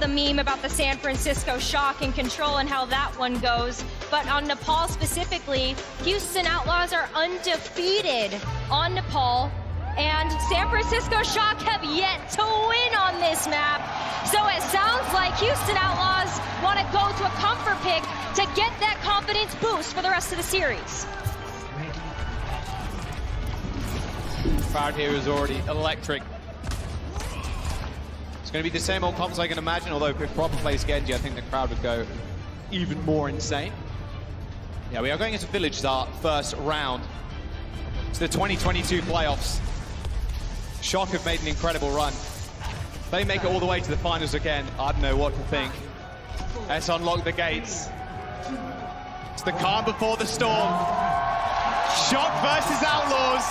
the meme about the San Francisco Shock and Control and how that one goes. But on Nepal specifically, Houston Outlaws are undefeated on Nepal. And San Francisco Shock have yet to win on this map. So it sounds like Houston Outlaws want to go to a comfort pick to get that confidence boost for the rest of the series. The crowd here is already electric. It's going to be the same old comps I can imagine, although if Proper plays Genji, I think the crowd would go even more insane. Yeah, we are going into Village Start, first round. It's the 2022 playoffs. Shock have made an incredible run. They make it all the way to the finals again. I don't know what to think. Let's unlock the gates. It's the calm before the storm. Shock versus Outlaws.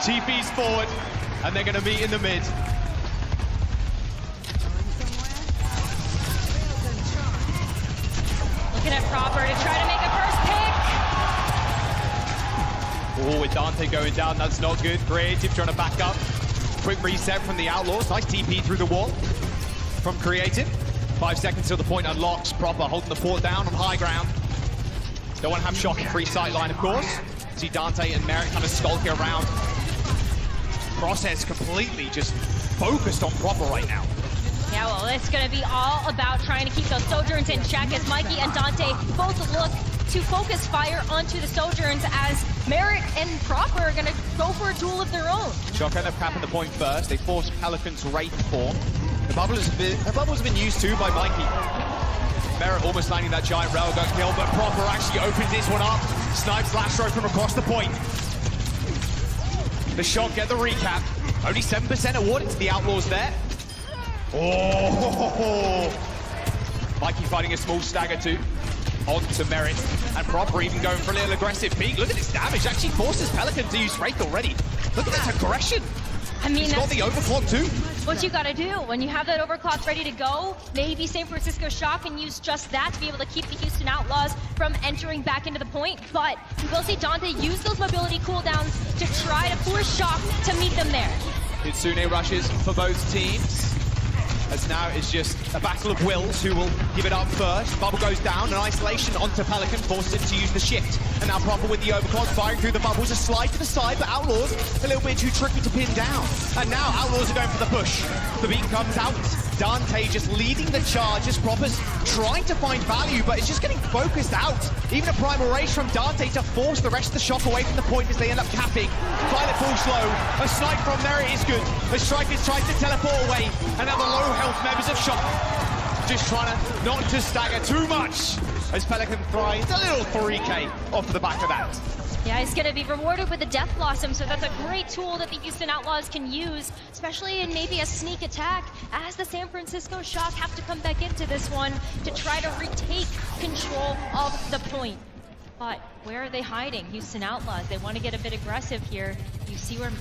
TP's forward, and they're going to meet in the mid. Looking at Proper to try to make a first pick. Oh, with Danteh going down, that's not good. Creative trying to back up. Quick reset from the Outlaws. Nice TP through the wall from Creative. 5 seconds till the point unlocks. Proper holding the fort down on high ground. Don't want to have Shock in free sight line, of course. See Danteh and Merit kind of skulking around. Process completely just focused on Proper right now. Yeah, well, it's going to be all about trying to keep those Sojourns in check as Mikeyy and Danteh both look to focus fire onto the Sojourns as Merit and Proper are going to go for a duel of their own. Shock end up capping the point first. They force Pelican's Wraith form. The bubble's been used too by Mikeyy. Merit almost landing that giant railgun kill, but Proper actually opens this one up. Snipes Lastro from across the point. The Shock get the recap. Only 7% awarded to the Outlaws there. Oh! Mikeyy fighting a small stagger too. On to Merit, and Proper even going for a little aggressive peek. Look at this damage, actually forces Pelican to use Wraith already. Look at that aggression. I mean, he's got the overclock too. What you gotta do, when you have that overclock ready to go, maybe San Francisco Shock can use just that to be able to keep the Houston Outlaws from entering back into the point. But we will see Danteh use those mobility cooldowns to try to force Shock to meet them there. Kitsune rushes for both teams. As now it's just a battle of wills who will give it up first. Bubble goes down, an isolation onto Pelican, forces him to use the shift. And now Proper with the overclock, firing through the bubbles, a slide to the side, but Outlaws a little bit too tricky to pin down. And now Outlaws are going for the push. The beat comes out. Danteh just leading the charge as Proper's trying to find value, but it's just getting focused out. Even a primal rage from Danteh to force the rest of the Shock away from the point as they end up capping. Violet falls low. A snipe from Merit is good. The Strikers tries to teleport away. And now the low health members of Shock just trying to not to stagger too much as Pelican thrives a little 3K off the back of that. Yeah, he's going to be rewarded with a Death Blossom, so that's a great tool that the Houston Outlaws can use, especially in maybe a sneak attack, as the San Francisco Shock have to come back into this one to try to retake control of the point. But where are they hiding? Houston Outlaws, they want to get a bit aggressive here. You see where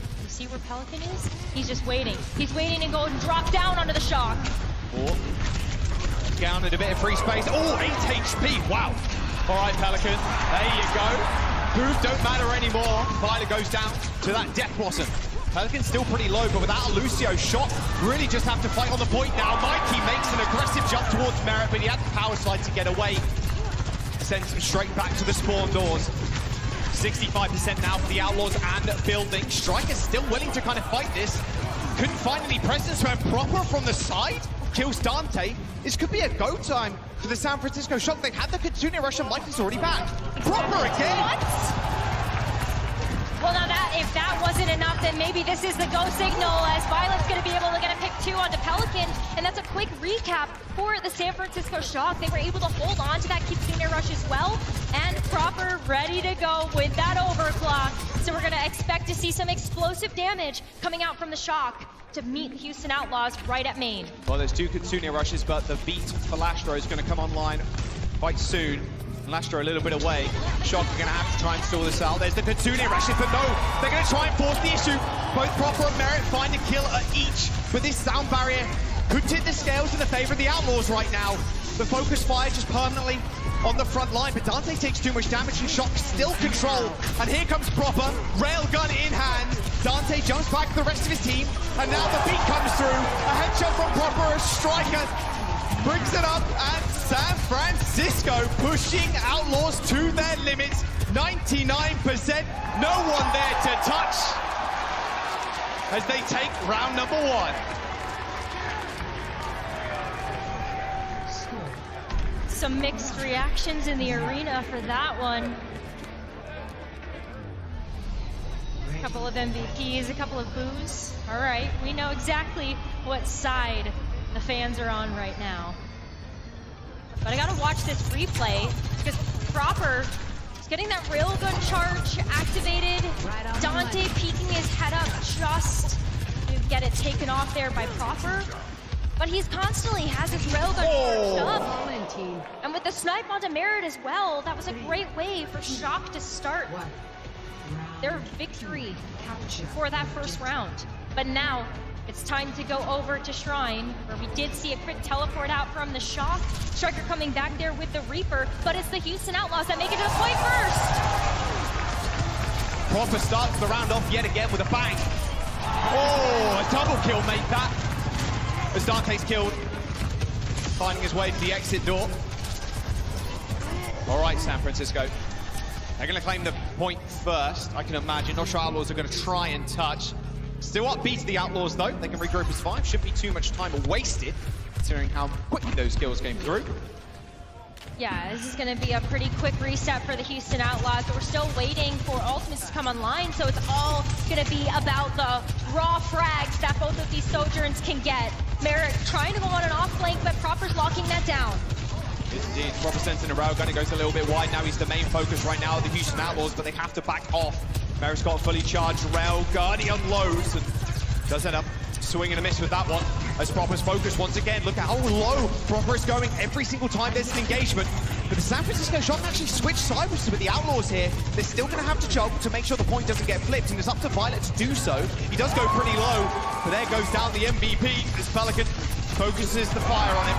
Pelican is? He's just waiting. He's waiting to go and drop down onto the Shock. Oh, down at a bit of free space. Oh, 8 HP, wow. All right, Pelican, there you go. Moves don't matter anymore. Violet goes down to that Death Blossom. Pelican's still pretty low, but without a Lucio shot, really just have to fight on the point now. Mikeyy makes an aggressive jump towards Merit, but he had the power slide to get away. Sends him straight back to the spawn doors. 65% now for the Outlaws and building. Striker's still willing to kind of fight this. Couldn't find any presence when Proper from the side kills Danteh. This could be a go time for the San Francisco Shock. They've had the Kitsune rush and Mikey's already back. Proper again! What? Well, now if that wasn't enough, then maybe this is the go signal as Violet's going to be able to get a pick 2 onto Pelican. And that's a quick recap for the San Francisco Shock. They were able to hold on to that Kitsune rush as well. And Proper ready to go with that overclock. So we're going to expect to see some explosive damage coming out from the Shock to meet the Houston Outlaws right at main. Well, there's 2 Kitsune rushes, but the beat for Lastro is going to come online quite soon. Lastro a little bit away. Shock are going to have to try and stall this out. There's the Kitsune rushes, but no, they're going to try and force the issue. Both Proper and Merit find a kill at each, but this sound barrier could tip the scales in the favor of the Outlaws right now. The focus fire just permanently on the front line, but Danteh takes too much damage and Shock still control. And here comes Proper, railgun in hand. Danteh jumps back to the rest of his team, and now the beat comes through. A headshot from Proper, a striker brings it up, and San Francisco pushing Outlaws to their limits. 99%, no one there to touch as they take round number 1. Some mixed reactions in the arena for that one. A couple of MVPs, a couple of boos. All right, we know exactly what side the fans are on right now. But I gotta watch this replay because Proper is getting that railgun charge activated. Danteh peeking his head up just to get it taken off there by Proper. But he's constantly has his railgun charged up. And with the snipe onto Merit as well, that was a great way for Shock to start their victory for that first round. But now it's time to go over to Shrine, where we did see a quick teleport out from the Shock. Striker coming back there with the Reaper, but it's the Houston Outlaws that make it to the point first. Proper starts the round off yet again with a bang. Oh, a double kill made that. As Danteh's killed, finding his way to the exit door. All right, San Francisco. They're going to claim the point first, I can imagine. Not sure Outlaws are going to try and touch. Still upbeat the Outlaws, though. They can regroup as 5. Shouldn't be too much time wasted, considering how quickly those kills came through. Yeah, this is going to be a pretty quick reset for the Houston Outlaws, but we're still waiting for ultimates to come online, so it's all going to be about the raw frags that both of these Sojourns can get. Merit trying to go on an off flank, but Proper's locking that down. Indeed, Proper sends in a railgun, it goes a little bit wide. Now he's the main focus right now of the Houston Outlaws, but they have to back off. Merit's got a fully charged railgun, he unloads and does end up swing and a miss with that one. As Proper's focused once again, look at how low Proper is going every single time there's an engagement. But the San Francisco Shock actually switched sides with the Outlaws here. They're still going to have to choke to make sure the point doesn't get flipped, and it's up to Violet to do so. He does go pretty low, but there goes down the MVP as Pelican focuses the fire on him.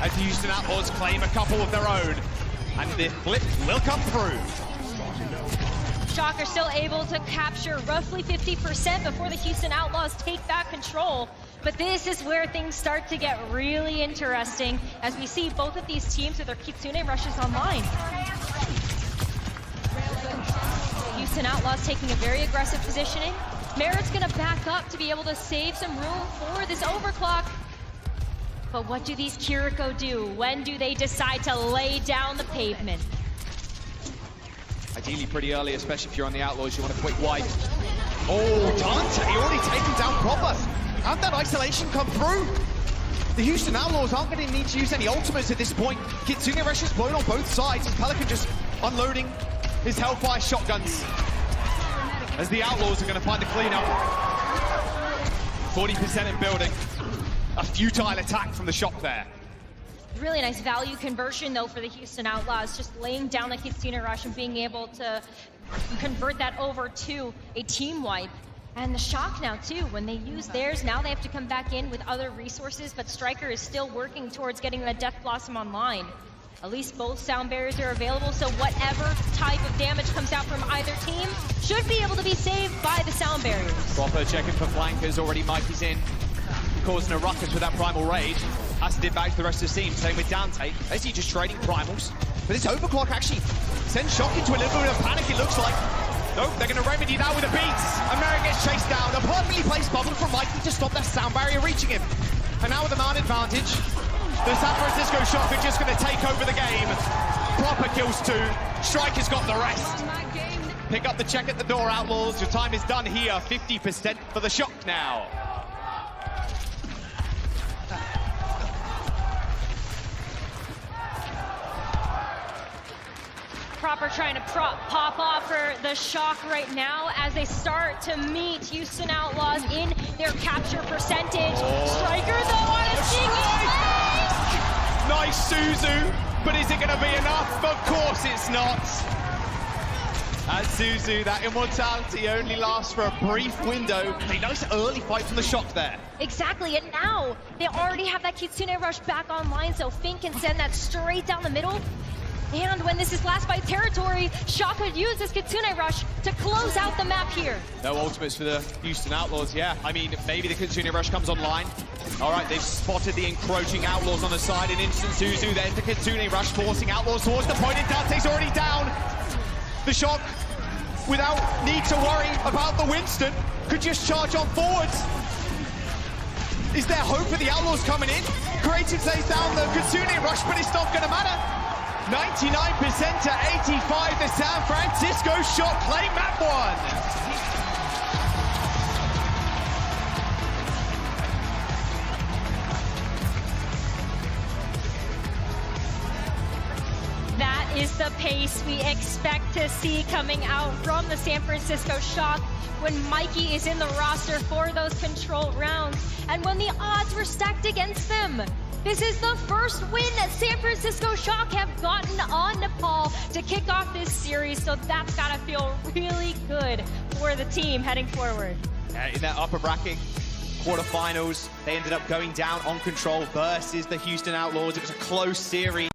As the Houston Outlaws claim a couple of their own, and the flip will come through. Shock are still able to capture roughly 50% before the Houston Outlaws take back control. But this is where things start to get really interesting as we see both of these teams with their Kitsune rushes online. Houston Outlaws taking a very aggressive positioning. Merit's gonna back up to be able to save some room for this overclock. But what do these Kiriko do? When do they decide to lay down the pavement? Ideally pretty early, especially if you're on the Outlaws, you want a quick wipe. Oh, Danteh already taken down Proper. How'd that isolation come through? The Houston Outlaws aren't going to need to use any ultimates at this point. Kitsune Rush is blown on both sides, and Pelican just unloading his Hellfire shotguns. As the Outlaws are going to find a cleanup. 40% in building. A futile attack from the Shock there. Really nice value conversion, though, for the Houston Outlaws, just laying down the Kitsune Rush and being able to convert that over to a team wipe. And the Shock now, too, when they use theirs, now they have to come back in with other resources, but Striker is still working towards getting the Death Blossom online. At least both sound barriers are available, so whatever type of damage comes out from either team should be able to be saved by the sound barriers. Proper checking for flankers, already Mikey's in, causing a ruckus with that Primal Rage. Has to dip back to the rest of the team, same with Danteh. Basically just trading primals. But this overclock actually sends Shock into a little bit of panic, it looks like. Nope, they're going to remedy that with a beat. America gets chased down. A perfectly placed bubble from Mikeyy to stop that sound barrier reaching him. And now with the man advantage, the San Francisco Shock are just going to take over the game. Proper kills 2. Striker's got the rest. Pick up the check at the door, Outlaws. Your time is done here. 50% for the Shock now. Proper trying to pop off for the Shock right now as they start to meet Houston Outlaws in their capture percentage. Striker, though, on a sneaky flank! Nice Suzu, but is it going to be enough? Of course it's not. As Suzu, that immortality only lasts for a brief window. A nice early fight from the Shock there. Exactly, and now they already have that Kitsune Rush back online, so Fink can send that straight down the middle. And when this is last bite territory, Shock could use this Kitsune Rush to close out the map here. No ultimates for the Houston Outlaws, yeah. I mean, maybe the Kitsune Rush comes online. All right, they've spotted the encroaching Outlaws on the side. An instant Zuzu, there's the Kitsune Rush forcing Outlaws towards the point, and Danteh's already down. The Shock, without need to worry about the Winston, could just charge on forwards. Is there hope for the Outlaws coming in? Creative lays down the Kitsune Rush, but it's not gonna matter. 99% to 85, the San Francisco Shock claim map one. That is the pace we expect to see coming out from the San Francisco Shock when Mikeyy is in the roster for those control rounds and when the odds were stacked against them. This is the first win that San Francisco Shock have gotten on Nepal to kick off this series, so that's gotta feel really good for the team heading forward. In that upper bracket quarterfinals, they ended up going down on control versus the Houston Outlaws. It was a close series.